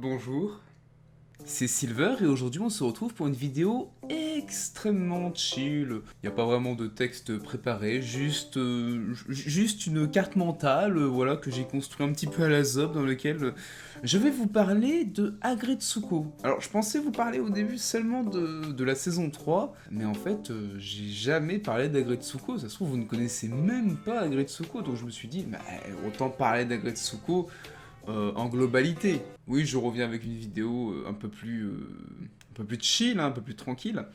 Bonjour, c'est Silver et aujourd'hui on se retrouve pour une vidéo extrêmement chill. Il n'y a pas vraiment de texte préparé, juste une carte mentale voilà, que j'ai construit un petit peu à la zob dans lequel je vais vous parler de Agretsuko. Alors je pensais vous parler au début seulement de la saison 3, mais en fait j'ai jamais parlé d'Agretsuko. Ça se trouve vous ne connaissez même pas Agretsuko, donc je me suis dit bah, autant parler d'Agretsuko en globalité. Oui, je reviens avec une vidéo un peu plus chill, hein, un peu plus tranquille.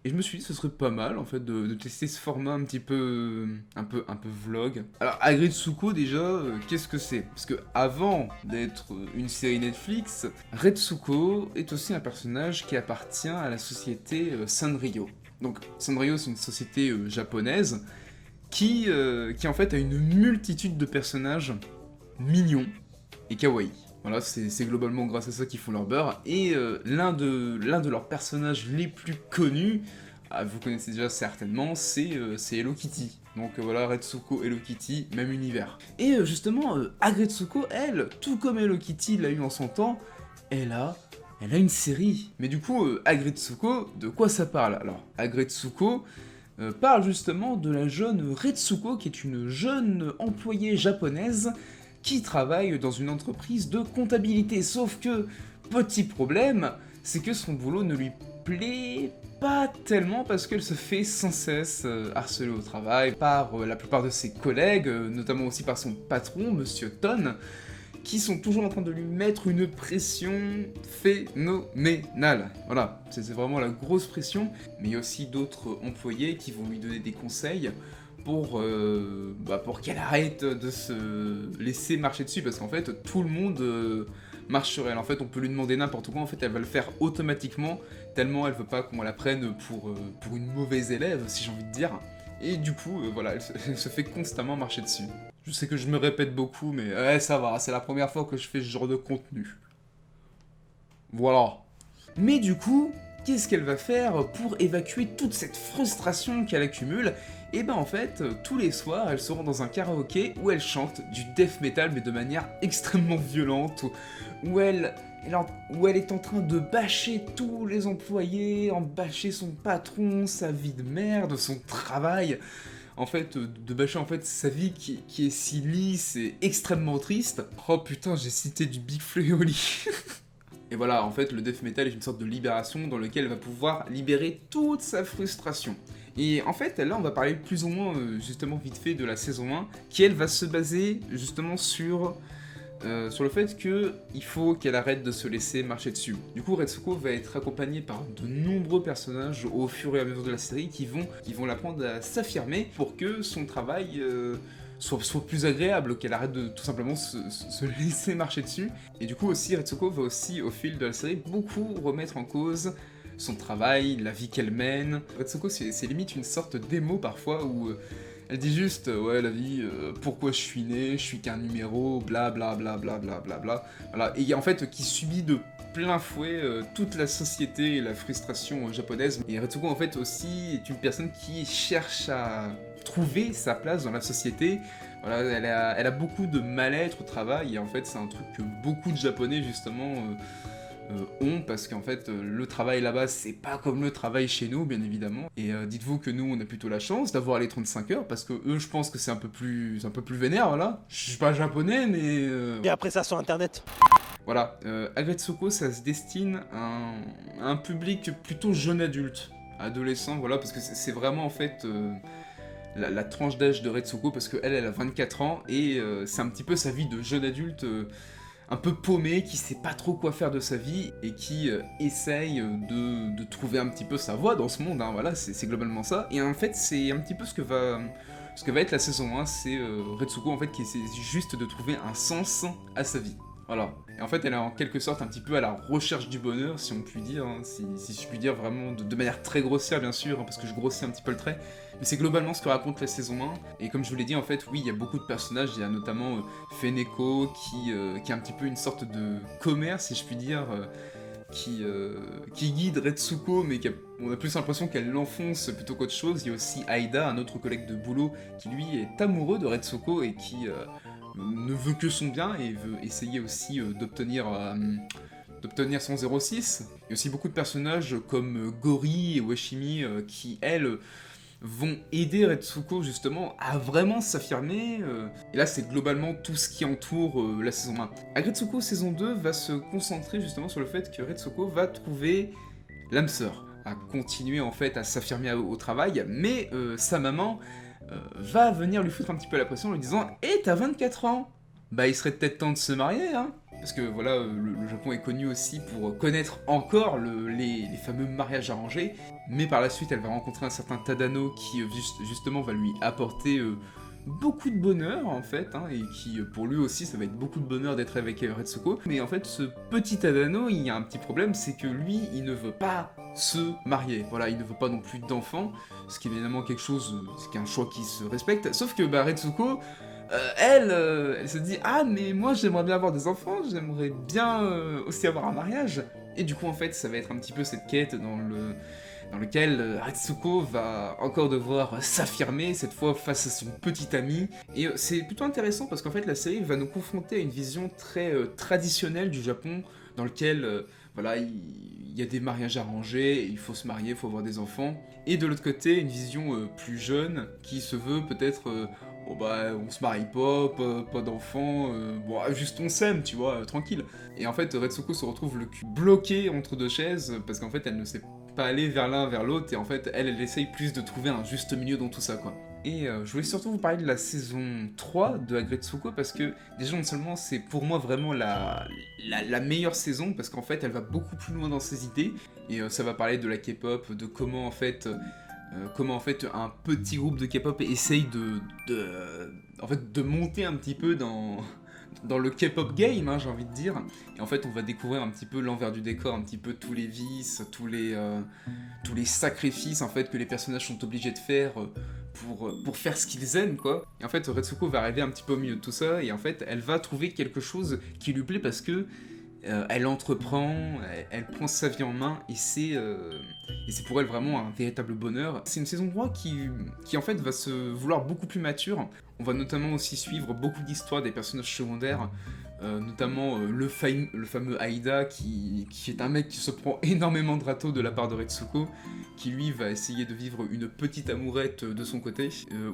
Et je me suis dit que ce serait pas mal en fait de tester ce format un petit peu, un peu vlog. Alors Agretsuko déjà, qu'est-ce que c'est? Parce que avant d'être une série Netflix, Retsuko est aussi un personnage qui appartient à la société Sanrio. Donc Sanrio c'est une société japonaise qui en fait a une multitude de personnages mignons et kawaii. Voilà, c'est globalement grâce à ça qu'ils font leur beurre. Et l'un de leurs personnages les plus connus, vous connaissez déjà certainement, c'est Hello Kitty. Donc voilà, Retsuko, Hello Kitty, même univers. Et justement, Agretsuko, elle, tout comme Hello Kitty l'a eu en son temps, elle a une série. Mais du coup, Agretsuko, de quoi ça parle? Alors, Agretsuko parle justement de la jeune Retsuko, qui est une jeune employée japonaise qui travaille dans une entreprise de comptabilité. Sauf que, petit problème, c'est que son boulot ne lui plaît pas tellement parce qu'elle se fait sans cesse harceler au travail par la plupart de ses collègues, notamment aussi par son patron, Monsieur Ton, qui sont toujours en train de lui mettre une pression phénoménale. Voilà, c'est vraiment la grosse pression, mais il y a aussi d'autres employés qui vont lui donner des conseils pour qu'elle arrête de se laisser marcher dessus, parce qu'en fait, tout le monde marche sur elle. En fait, on peut lui demander n'importe quoi, en fait, elle va le faire automatiquement, tellement elle veut pas qu'on la prenne pour une mauvaise élève, si j'ai envie de dire. Et du coup, voilà, elle se fait constamment marcher dessus. Je sais que je me répète beaucoup, mais ça va, c'est la première fois que je fais ce genre de contenu. Voilà. Mais du coup, qu'est-ce qu'elle va faire pour évacuer toute cette frustration qu'elle accumule? Et ben en fait, tous les soirs, elle se rend dans un karaoké où elle chante du death metal, mais de manière extrêmement violente, où elle est en train de bâcher tous les employés, en bâcher son patron, sa vie de merde, son travail. En fait, de bâcher en fait sa vie qui est si lisse et extrêmement triste. Oh putain, j'ai cité du Big Flo et Oli. Et voilà, en fait, le death metal est une sorte de libération dans lequel elle va pouvoir libérer toute sa frustration. Et en fait, là, on va parler plus ou moins, justement, vite fait de la saison 1, qui, elle, va se baser, justement, sur le fait qu'il faut qu'elle arrête de se laisser marcher dessus. Du coup, Retsuko va être accompagnée par de nombreux personnages au fur et à mesure de la série qui vont l'apprendre à s'affirmer pour que son travail soit plus agréable, qu'elle arrête de tout simplement se laisser marcher dessus. Et du coup aussi, Retsuko va aussi, au fil de la série, beaucoup remettre en cause son travail, la vie qu'elle mène. Retsuko, c'est limite une sorte d'émo parfois où elle dit juste, ouais, la vie, pourquoi je suis né, je suis qu'un numéro, bla bla bla bla bla bla bla. Voilà, et en fait, qui subit de plein fouet toute la société et la frustration japonaise. Et Retsuko, en fait, aussi est une personne qui cherche à trouver sa place dans la société. Voilà, elle a beaucoup de mal-être au travail, et en fait, c'est un truc que beaucoup de Japonais, justement, ont, parce qu'en fait le travail là-bas c'est pas comme le travail chez nous bien évidemment, et dites-vous que nous on a plutôt la chance d'avoir les 35 heures, parce que eux je pense que c'est un peu plus vénère, voilà. Je suis pas japonais mais Et après ça sur internet. voilà, Agretsuko ça se destine à un public plutôt jeune adulte, adolescent, voilà, parce que c'est vraiment en fait la tranche d'âge de Retsuko, parce qu'elle a 24 ans et c'est un petit peu sa vie de jeune adulte un peu paumé, qui sait pas trop quoi faire de sa vie et qui essaye de trouver un petit peu sa voie dans ce monde, hein, voilà, c'est globalement ça. Et en fait, c'est un petit peu ce que va être la saison 1, c'est Retsuko en fait qui essaie juste de trouver un sens à sa vie. Voilà. Et en fait, elle est en quelque sorte un petit peu à la recherche du bonheur, si on peut dire, hein, si je puis dire vraiment de manière très grossière, bien sûr, hein, parce que je grossis un petit peu le trait. Mais c'est globalement ce que raconte la saison 1. Et comme je vous l'ai dit, en fait, oui, il y a beaucoup de personnages. Il y a notamment Feneko, qui est un petit peu une sorte de commerce, si je puis dire, qui guide Retsuko, mais on a plus l'impression qu'elle l'enfonce plutôt qu'autre chose. Il y a aussi Aida, un autre collègue de boulot, qui lui est amoureux de Retsuko et qui ne veut que son bien et veut essayer aussi d'obtenir d'obtenir son 06. Il y a aussi beaucoup de personnages comme Gori et Washimi qui, elles, vont aider Retsuko justement à vraiment s'affirmer. Et là, c'est globalement tout ce qui entoure la saison 1. Agretsuko saison 2 va se concentrer justement sur le fait que Retsuko va trouver l'âme sœur, à continuer en fait à s'affirmer au travail, mais sa maman va venir lui foutre un petit peu la pression en lui disant « Eh, t'as 24 ans, bah il serait peut-être temps de se marier, hein !» Parce que voilà, le Japon est connu aussi pour connaître encore les fameux mariages arrangés, mais par la suite elle va rencontrer un certain Tadano qui justement va lui apporter beaucoup de bonheur en fait, hein, et qui pour lui aussi ça va être beaucoup de bonheur d'être avec Retsuko. Mais en fait ce petit Tadano, il y a un petit problème, c'est que lui il ne veut pas se marier, voilà, il ne veut pas non plus d'enfants, ce qui est évidemment quelque chose, ce qui est un choix qui se respecte, sauf que bah, Retsuko, elle se dit « Ah, mais moi j'aimerais bien avoir des enfants, j'aimerais bien aussi avoir un mariage !» Et du coup, en fait, ça va être un petit peu cette quête dans lequel Retsuko va encore devoir s'affirmer, cette fois face à son petit ami. Et c'est plutôt intéressant parce qu'en fait, la série va nous confronter à une vision très traditionnelle du Japon, dans lequel, voilà, il y a des mariages arrangés, il faut se marier, il faut avoir des enfants. Et de l'autre côté, une vision plus jeune, qui se veut peut-être... Bon bah on se marie pas d'enfants, bon juste on s'aime tu vois, tranquille. Et en fait Retsuko se retrouve le cul bloqué entre deux chaises parce qu'en fait elle ne sait pas aller vers l'un vers l'autre et en fait elle essaye plus de trouver un juste milieu dans tout ça quoi. Et je voulais surtout vous parler de la saison 3 de Agretsuko parce que déjà non seulement c'est pour moi vraiment la meilleure saison parce qu'en fait elle va beaucoup plus loin dans ses idées et ça va parler de la K-pop, de comment en fait un petit groupe de K-pop essaye de monter un petit peu dans le K-pop game, hein, j'ai envie de dire. Et en fait, on va découvrir un petit peu l'envers du décor, un petit peu tous les vices, tous les sacrifices en fait que les personnages sont obligés de faire pour faire ce qu'ils aiment, quoi. Et en fait, Retsuko va arriver un petit peu au milieu de tout ça, et en fait, elle va trouver quelque chose qui lui plaît parce que elle entreprend, elle prend sa vie en main et c'est pour elle vraiment un véritable bonheur. C'est une saison 3 qui en fait va se vouloir beaucoup plus mature. On va notamment aussi suivre beaucoup d'histoires des personnages secondaires, notamment le fameux Aida qui est un mec qui se prend énormément de râteaux de la part de Retsuko, qui lui va essayer de vivre une petite amourette de son côté,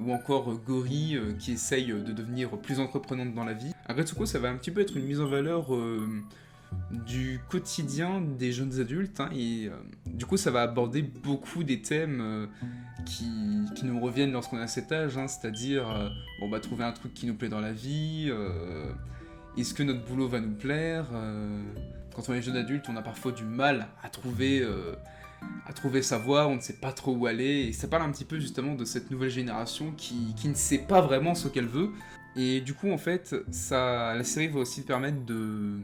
ou encore Gori qui essaye de devenir plus entreprenante dans la vie. À Retsuko ça va un petit peu être une mise en valeur du quotidien des jeunes adultes, hein, et du coup ça va aborder beaucoup des thèmes qui nous reviennent lorsqu'on a cet âge, hein, c'est-à-dire bon, bah, trouver un truc qui nous plaît dans la vie, est-ce que notre boulot va nous plaire, quand on est jeune adulte on a parfois du mal à trouver sa voie, on ne sait pas trop où aller, et ça parle un petit peu justement de cette nouvelle génération qui ne sait pas vraiment ce qu'elle veut. Et du coup en fait la série va aussi permettre de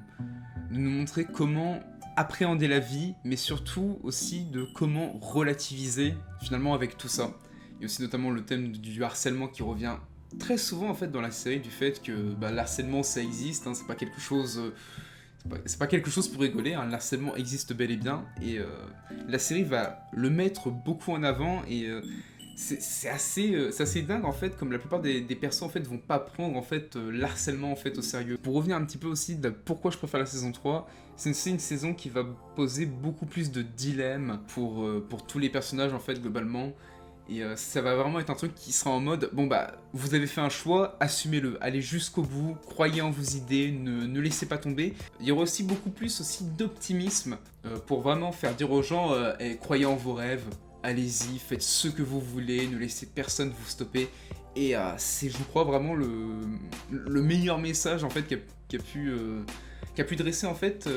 nous montrer comment appréhender la vie, mais surtout aussi de comment relativiser finalement avec tout ça. Il y a aussi notamment le thème du harcèlement qui revient très souvent en fait dans la série, du fait que bah, l'harcèlement ça existe, hein, c'est pas quelque chose pour rigoler, hein, le harcèlement existe bel et bien, et la série va le mettre beaucoup en avant, et c'est assez dingue en fait, comme la plupart des persos en fait vont pas prendre en fait l'harcèlement en fait au sérieux. Pour revenir un petit peu aussi de pourquoi je préfère la saison 3, c'est aussi une saison qui va poser beaucoup plus de dilemmes pour tous les personnages en fait globalement. Et ça va vraiment être un truc qui sera en mode, bon bah, vous avez fait un choix, assumez-le, allez jusqu'au bout, croyez en vos idées, ne laissez pas tomber. Il y aura aussi beaucoup plus aussi d'optimisme pour vraiment faire dire aux gens, croyez en vos rêves, allez-y, faites ce que vous voulez, ne laissez personne vous stopper. Et c'est, je crois, vraiment le meilleur message en fait qu'a pu dresser en fait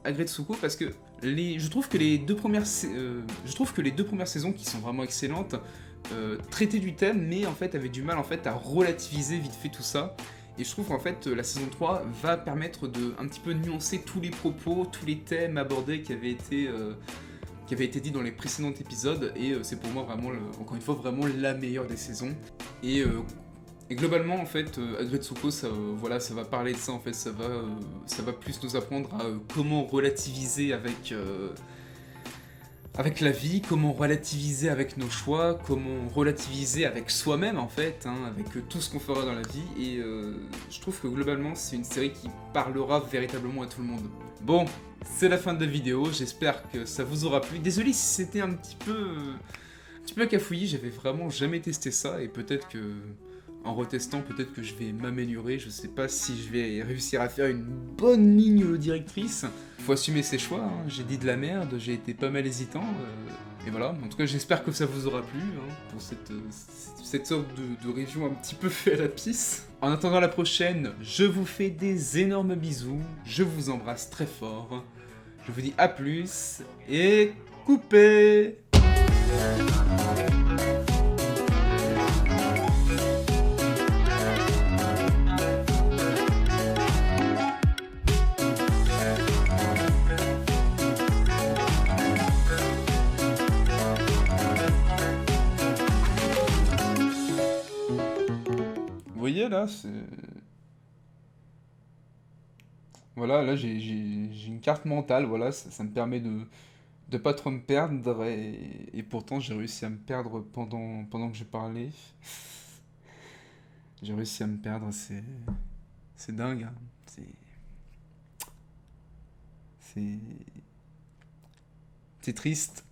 Agretsuko, parce que je trouve que les deux premières saisons qui sont vraiment excellentes traitaient du thème, mais en fait avaient du mal en fait à relativiser vite fait tout ça. Et je trouve qu'en fait la saison 3 va permettre de un petit peu nuancer tous les propos, tous les thèmes abordés qui avaient été dit dans les précédents épisodes, et c'est pour moi vraiment, encore une fois, vraiment la meilleure des saisons. Et globalement, en fait, Agretsuko, ça va parler de ça, en fait, ça va plus nous apprendre à comment relativiser avec la vie, comment relativiser avec nos choix, comment relativiser avec soi-même en fait, hein, avec tout ce qu'on fera dans la vie, et je trouve que globalement c'est une série qui parlera véritablement à tout le monde. Bon, c'est la fin de la vidéo, j'espère que ça vous aura plu. Désolé si c'était un petit peu cafouillis, j'avais vraiment jamais testé ça, et peut-être que, en retestant, peut-être que je vais m'améliorer, je sais pas si je vais réussir à faire une bonne ligne directrice. Faut assumer ses choix, hein. J'ai dit de la merde, j'ai été pas mal hésitant, et voilà. En tout cas, j'espère que ça vous aura plu, hein, pour cette sorte de review un petit peu fait à la pisse. En attendant la prochaine, je vous fais des énormes bisous, je vous embrasse très fort, je vous dis à plus, et coupez! Vous voyez là, c'est... Voilà, là j'ai une carte mentale, voilà, ça me permet de pas trop me perdre, et pourtant j'ai réussi à me perdre pendant que je parlais. J'ai réussi à me perdre, c'est dingue, hein. C'est triste.